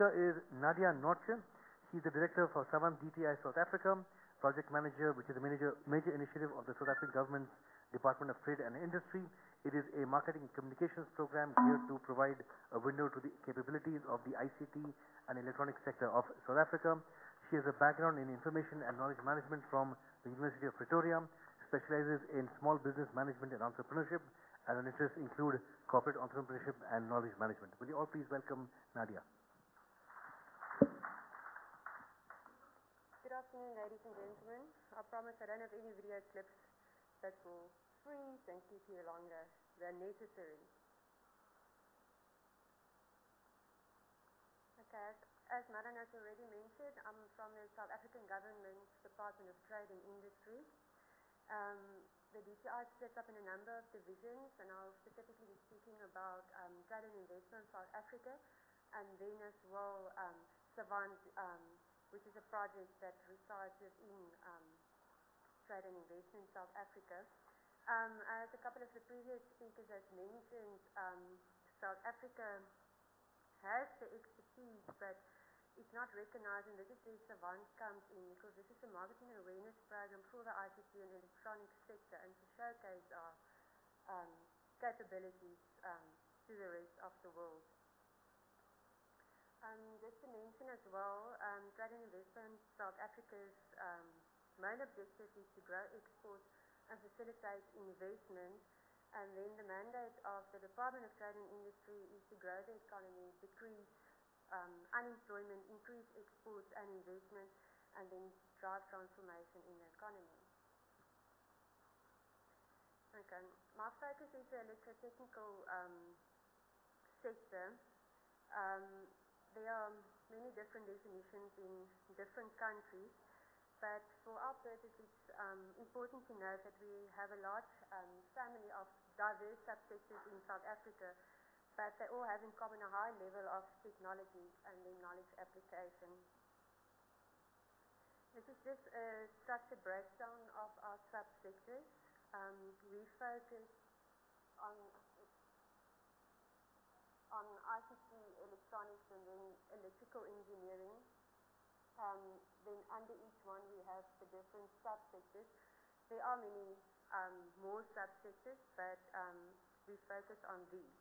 speaker is Nadia Nortje. She's the director for Savant DTI South Africa, project manager, which is a major initiative of the South African government's Department of Trade and Industry. It is a marketing and communications program geared to provide a window to the capabilities of the ICT and electronics sector of South Africa. She has a background in information and knowledge management from the University of Pretoria, specializes in small business management and entrepreneurship, and her interests include corporate entrepreneurship and knowledge management. Will you all please welcome Nadia? Good afternoon, ladies and gentlemen. I promise I don't have any video clips that will freeze and keep you longer than necessary. Okay, as Madan has already mentioned, I'm from the South African Government's Department of Trade and Industry. The DTI is split up in a number of divisions, and I'll specifically be speaking about trade and investment in South Africa, and then as well Savant, which is a project that resides within trade and investment in South Africa. As a couple of the previous speakers has mentioned, South Africa has the expertise, but it's not recognized, and this is where Savant comes in, because this is a marketing and awareness program for the ICT and electronics sector, and to showcase our capabilities to the rest of the world. Just to mention as well, trade and investment South Africa's main objective is to grow exports and facilitate investment, and then the mandate of the Department of Trade and Industry is to grow the economy, decrease unemployment, increase exports and investment, and then drive transformation in the economy. Okay, my focus is the electrotechnical sector. There are many different definitions in different countries, but for our purpose it's important to note that we have a large family of diverse subsectors in South Africa, but they all have in common a high level of technology and then knowledge application. This is just a structured breakdown of our subsectors. We focus on ICT, electronics, and then electrical engineering. Then under each one we have the different subsectors. There are many more subsectors, but we focus on these.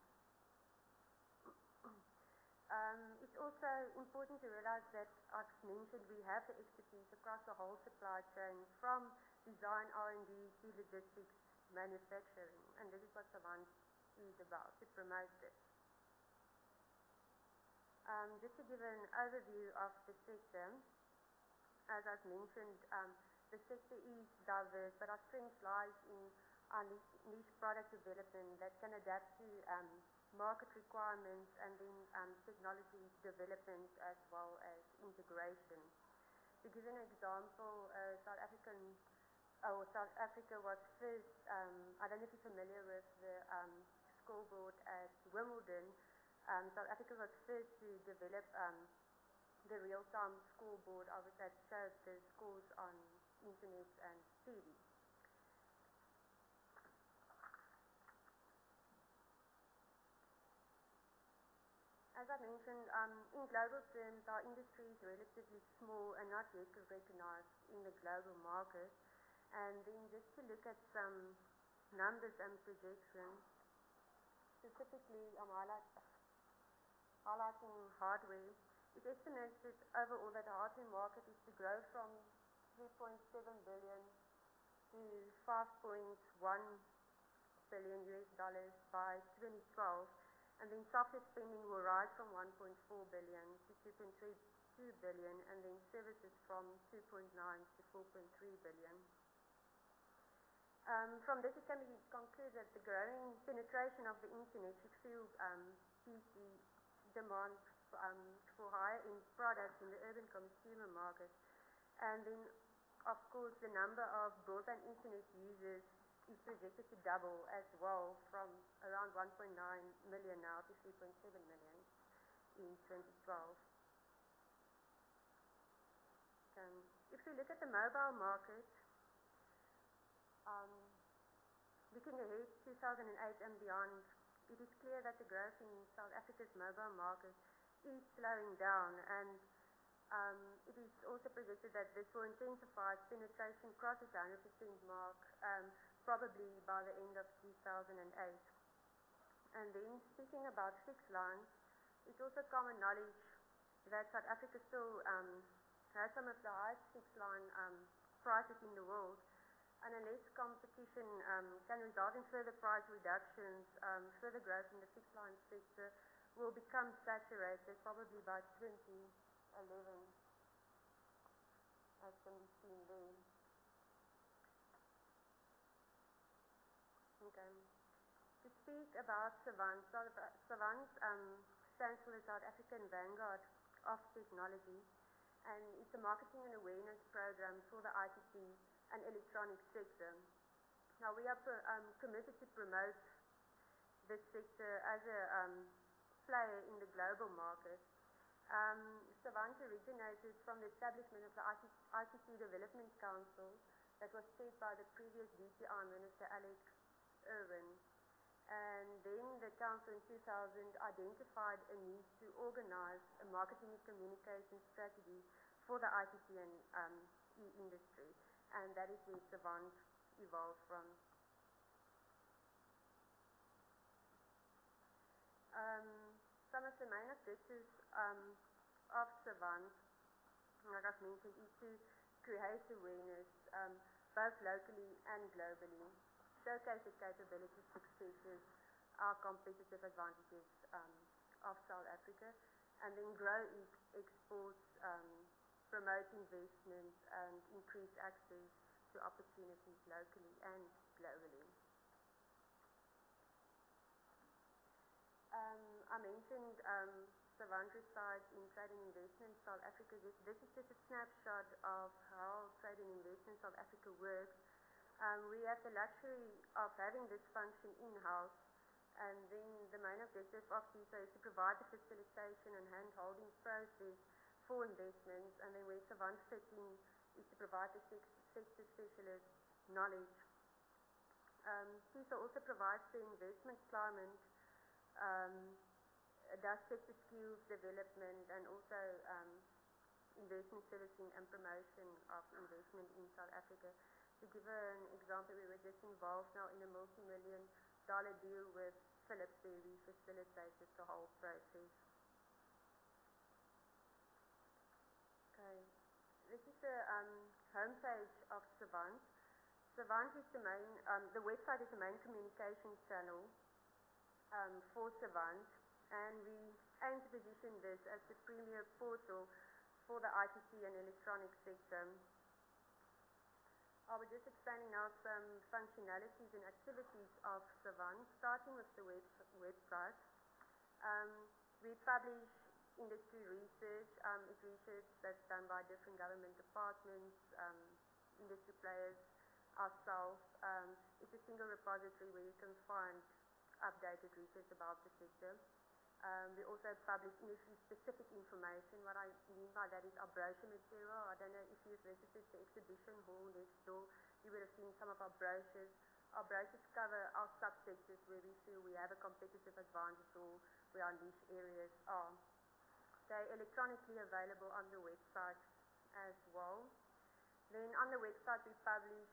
It's also important to realize that, as mentioned, we have the expertise across the whole supply chain, from design, R&D to logistics, manufacturing, and this is what Savant is about, to promote this. Just to give an overview of the sector, as I've mentioned, the sector is diverse, but our strength lies in our niche product development that can adapt to market requirements, and then technology development as well as integration. To give an example, South Africa was first, I don't know if you're familiar with the scoreboard at Wimbledon. South Africa was first to develop the real-time scoreboard that showed the scores on internet and TV. As I mentioned, in global terms, our industry is relatively small and not yet recognized in the global market. And then just to look at some numbers and projections, specifically I'm highlighting hardware. It's estimated overall that the hardware market is to grow from 3.7 billion to 5.1 billion US dollars by 2012. And then software spending will rise from 1.4 billion to 2.32 billion, and then services from 2.9 to 4.3 billion. From this it can be concluded that the growing penetration of the internet should fuel PC demand for higher-end products in the urban consumer market. And then, of course, the number of broadband internet users is projected to double as well, from around 1.9 million now to 3.7 million in 2012. If we look at the mobile market, looking ahead to 2008 and beyond, it is clear that the growth in South Africa's mobile market is slowing down, and it is also predicted that this will intensify as penetration crosses the 100% mark, probably by the end of 2008. And then speaking about fixed lines, it's also common knowledge that South Africa still has some of the highest fixed line prices in the world, and unless competition can result in further price reductions, further growth in the fixed line sector will become saturated probably by 2011, as can be seen there. Okay. To speak about Savant, Savant stands for the South African Vanguard of Technology, and it's a marketing and awareness program for the ICT and electronic sector. Now we are committed to promote this sector as a player in the global market. Savant originated from the establishment of the ICT Development Council that was chaired by the previous DTI Minister Alex Irwin. And then the council in 2000 identified a need to organize a marketing and communication strategy for the ICT and e-industry, and that is where Savant evolved from. Some of the main objectives of Savant, like I've mentioned, is to create awareness both locally and globally, showcase the capabilities, successes, our competitive advantages of South Africa, and then grow exports, promote investment, and increase access to opportunities locally and globally. I mentioned Savant resides in trade and investment in South Africa. This is just a snapshot of how trade and investment in South Africa works. We have the luxury of having this function in-house, and then the main objective of TISA is to provide the facilitation and hand-holding process for investments, and then where Savant fits in is to provide the sector specialist knowledge. TISA also provides the investment climate, does sector skills development, and also investment servicing and promotion of investment in South Africa. To give an example, we were just involved now in a multi-million-dollar deal with Philips where we facilitated the whole process. Okay, this is the homepage of Savant. Savant is the main, the website is the main communication channel for Savant, and we aim to position this as the premier portal for the ICT and electronic sector. I was just explaining now some functionalities and activities of Savant, starting with the website. We publish industry research. It's research that's done by different government departments, industry players, ourselves. It's a single repository where you can find updated research about the sector. We also publish industry-specific information. What I mean by that is our brochure material. I don't know if you've visited the exhibition hall next door. You would have seen some of our brochures. Our brochures cover our subsectors where we feel we have a competitive advantage or where our niche areas are. They're electronically available on the website as well. Then on the website we publish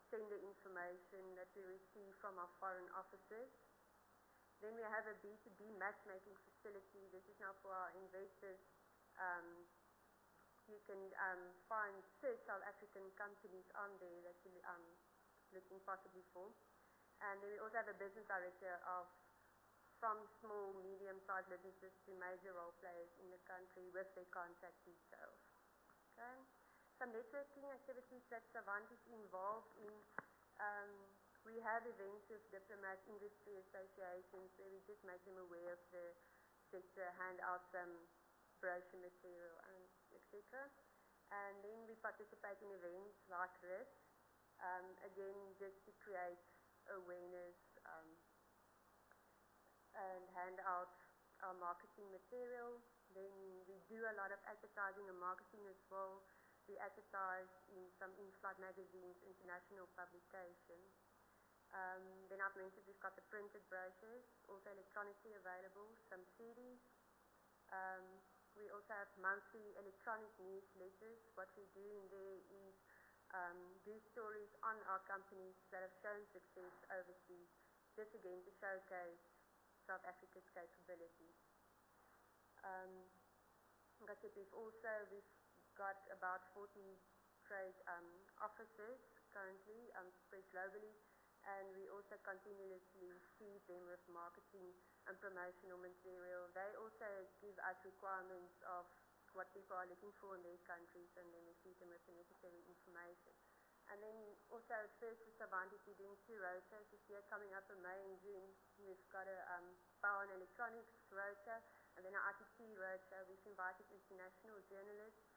tender information that we receive from our foreign offices. Then we have a B2B matchmaking facility. This is now for our investors. You can find search South African companies on there that you're looking possibly for. And then we also have a business director from small, medium-sized businesses to major role players in the country with their contact details. Okay. Some networking activities that Savant is involved in. We have events with diplomat industry associations where we just make them aware of the sector, hand out some brochure material, and etc. And then we participate in events like this, again just to create awareness and hand out our marketing material. Then we do a lot of advertising and marketing as well. We advertise in some in-flight magazines, international publications. Then I've mentioned we've got the printed brochures, also electronically available, some CDs. We also have monthly electronic newsletters. What we do in there is do stories on our companies that have shown success overseas, just again to showcase South Africa's capabilities. Like I said, we've got about 40 trade officers currently spread globally, and we also continuously feed them with marketing and promotional material. They also give us requirements of what people are looking for in their countries, and then we feed them with the necessary information. And then also first with Savantis, we're doing 2 roadshows this year coming up in May and June. We've got a power and electronics roadshow, and then an ICT roadshow. We've invited international journalists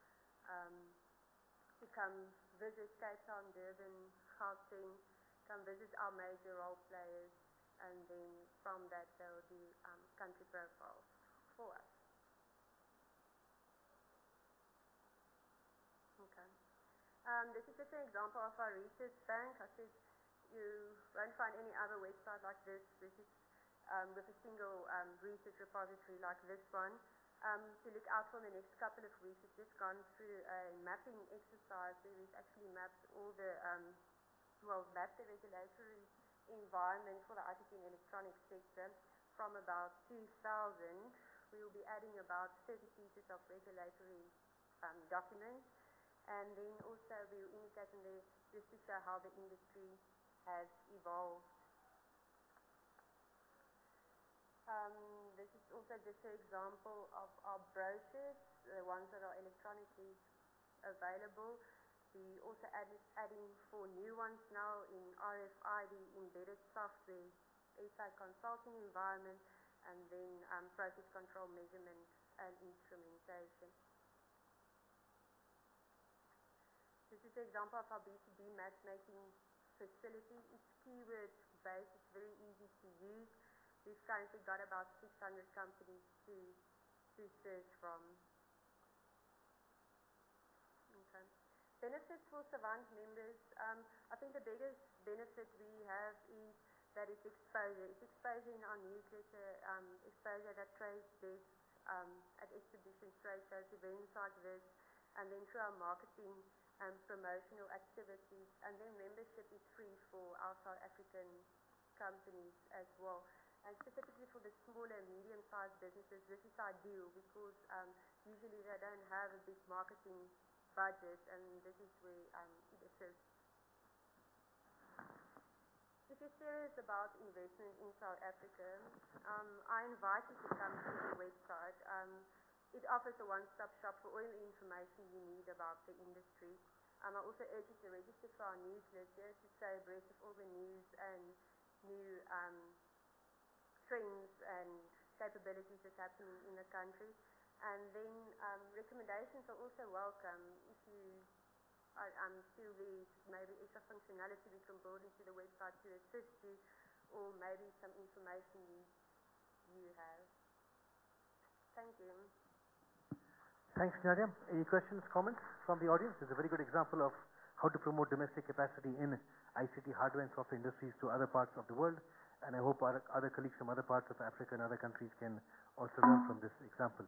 to come visit Cape Town, Durban, Gauteng, come visit our major role players, and then from that they'll do country profiles for us. Okay. This is just an example of our research bank. I said you won't find any other website like this. This is with a single research repository like this one. To look out for the next couple of weeks, we've just gone through a mapping exercise where we've actually mapped all the, mapped the regulatory environment for the ICT and electronics sector from about 2000. We will be adding about 30 pieces of regulatory documents, and then also we will indicate in there just to show how the industry has evolved. This is also just an example of our brochures, the ones that are electronically available. We also adding 4 new ones now in RFID embedded software, SI consulting environment, and then process control measurement and instrumentation. This is an example of our B2B matchmaking facility. It's keyword based, it's very easy to use. We've currently got about 600 companies to search from. Okay. Benefits for Savant members. I think the biggest benefit we have is that it's exposure. It's exposure in our newsletter, exposure at trade desks, at exhibitions, trade shows, events like this, and then through our marketing and promotional activities. And then membership is free for our South African companies as well. And specifically for the smaller and medium-sized businesses, this is ideal because usually they don't have a big marketing budget, and this is where it assists. If you're serious about investment in South Africa, I invite you to come to the website. It offers a one-stop shop for all the information you need about the industry. I also urge you to register for our newsletter to stay abreast of all the news and new trends and capabilities that's happening in the country. And then recommendations are also welcome. If you feel there's maybe extra functionality we can build into the website to assist you, or maybe some information you have. Thank you. Thanks, Nadia. Any questions, comments from the audience? It's a very good example of how to promote domestic capacity in ICT hardware and software industries to other parts of the world. And I hope our other colleagues from other parts of Africa and other countries can also learn from this example.